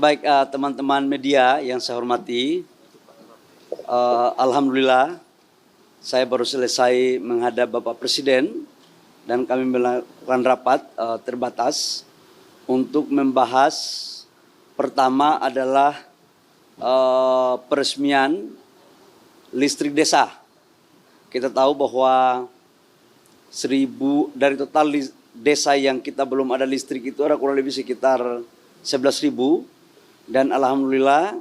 Baik, teman-teman media yang saya hormati, alhamdulillah saya baru selesai menghadap Bapak Presiden dan kami melakukan rapat terbatas untuk membahas pertama adalah peresmian listrik desa. Kita tahu bahwa dari total desa yang kita belum ada listrik itu ada kurang lebih sekitar 11.000. Dan alhamdulillah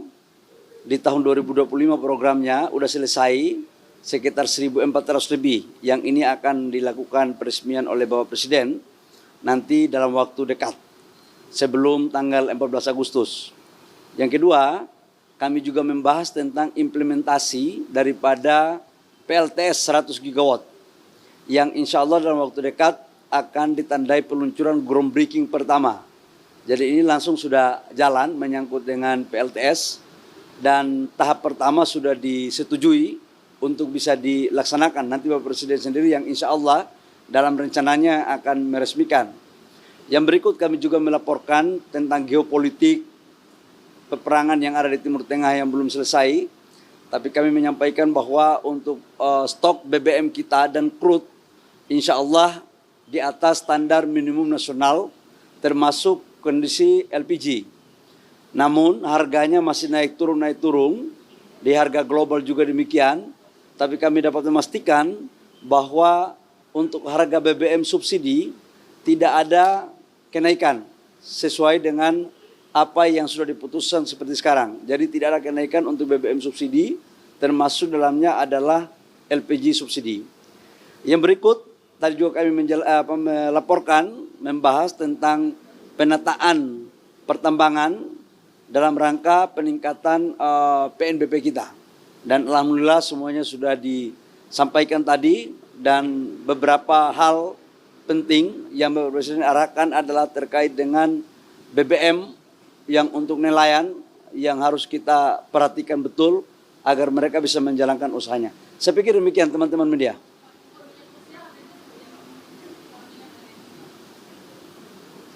di tahun 2025 programnya sudah selesai sekitar 1.400 lebih. Yang ini akan dilakukan peresmian oleh Bapak Presiden nanti dalam waktu dekat sebelum tanggal 14 Agustus. Yang kedua, kami juga membahas tentang implementasi daripada PLTS 100 gigawatt yang insya Allah dalam waktu dekat akan ditandai peluncuran groundbreaking pertama. Jadi ini langsung sudah jalan menyangkut dengan PLTS dan tahap pertama sudah disetujui untuk bisa dilaksanakan. Nanti Bapak Presiden sendiri yang insya Allah dalam rencananya akan meresmikan. Yang berikut kami juga melaporkan tentang geopolitik peperangan yang ada di Timur Tengah yang belum selesai. Tapi kami menyampaikan bahwa untuk stok BBM kita dan crude insya Allah di atas standar minimum nasional termasuk kondisi LPG. Namun harganya masih naik turun, di harga global juga demikian. Tapi kami dapat memastikan bahwa untuk harga BBM subsidi tidak ada kenaikan sesuai dengan apa yang sudah diputuskan seperti sekarang. Jadi tidak ada kenaikan untuk BBM subsidi, termasuk dalamnya adalah LPG subsidi. Yang berikut, tadi juga kami melaporkan, membahas tentang penataan pertambangan dalam rangka peningkatan PNBP kita. Dan alhamdulillah semuanya sudah disampaikan tadi dan beberapa hal penting yang Bapak Presiden arahkan adalah terkait dengan BBM yang untuk nelayan yang harus kita perhatikan betul agar mereka bisa menjalankan usahanya. Saya pikir demikian teman-teman media.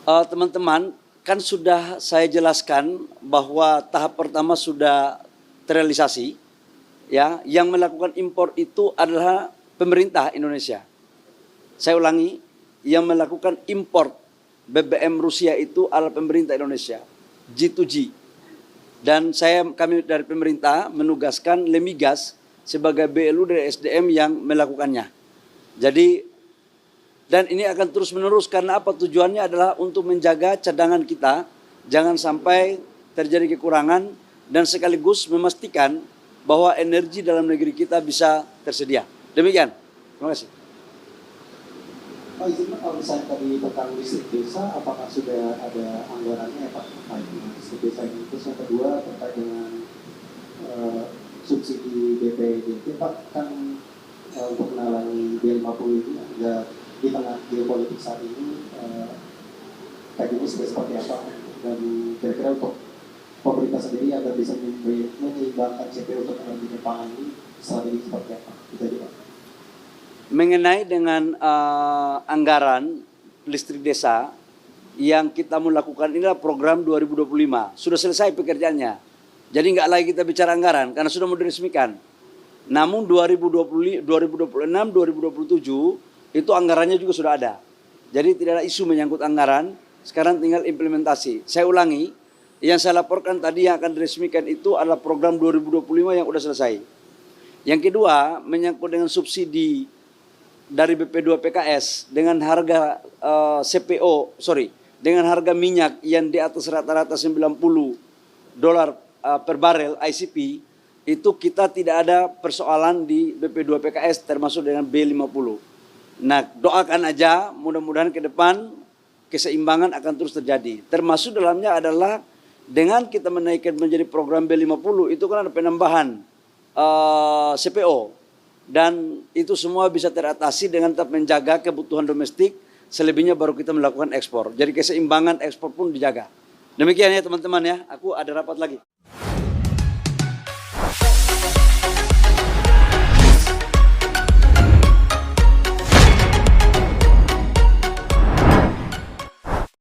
Teman-teman, kan sudah saya jelaskan bahwa tahap pertama sudah terrealisasi. Ya, yang melakukan impor itu adalah pemerintah Indonesia. Saya ulangi, yang melakukan impor BBM Rusia itu adalah pemerintah Indonesia, G2G. Dan kami dari pemerintah menugaskan Lemigas sebagai BLU dari SDM yang melakukannya. Jadi dan ini akan terus menerus karena apa? Tujuannya adalah untuk menjaga cadangan kita jangan sampai terjadi kekurangan dan sekaligus memastikan bahwa energi dalam negeri kita bisa tersedia. Demikian. Terima kasih. Pak, izin kalau misalnya tadi tentang listrik desa, apakah sudah ada anggarannya Pak? Listrik desa ini. Terus yang kedua terkait dengan subsidi BPJT Pak, kan untuk menalangi B50 ini ada di tengah geopolitik saat ini kajiannya sudah seperti apa dan kira-kira untuk pemerintah sendiri agar bisa menyeimbangkan CPO untuk energi pangan ini strategi seperti apa? Itu aja Pak. Mengenai dengan anggaran listrik desa yang kita mau lakukan inilah program 2025 sudah selesai pekerjaannya. Jadi nggak lagi kita bicara anggaran karena sudah mau diresmikan. Namun 2026, 2027 itu anggarannya juga sudah ada. Jadi tidak ada isu menyangkut anggaran, sekarang tinggal implementasi. Saya ulangi, yang saya laporkan tadi yang akan diresmikan itu adalah program 2025 yang sudah selesai. Yang kedua, menyangkut dengan subsidi dari BP2 PKS dengan harga dengan harga minyak yang di atas rata-rata $90 per barel ICP, itu kita tidak ada persoalan di BP2 PKS termasuk dengan B50. Nah, doakan aja mudah-mudahan ke depan keseimbangan akan terus terjadi. Termasuk dalamnya adalah dengan kita menaikkan menjadi program B50 itu kan ada penambahan CPO. Dan itu semua bisa teratasi dengan tetap menjaga kebutuhan domestik, selebihnya baru kita melakukan ekspor. Jadi keseimbangan ekspor pun dijaga. Demikian ya teman-teman ya, aku ada rapat lagi.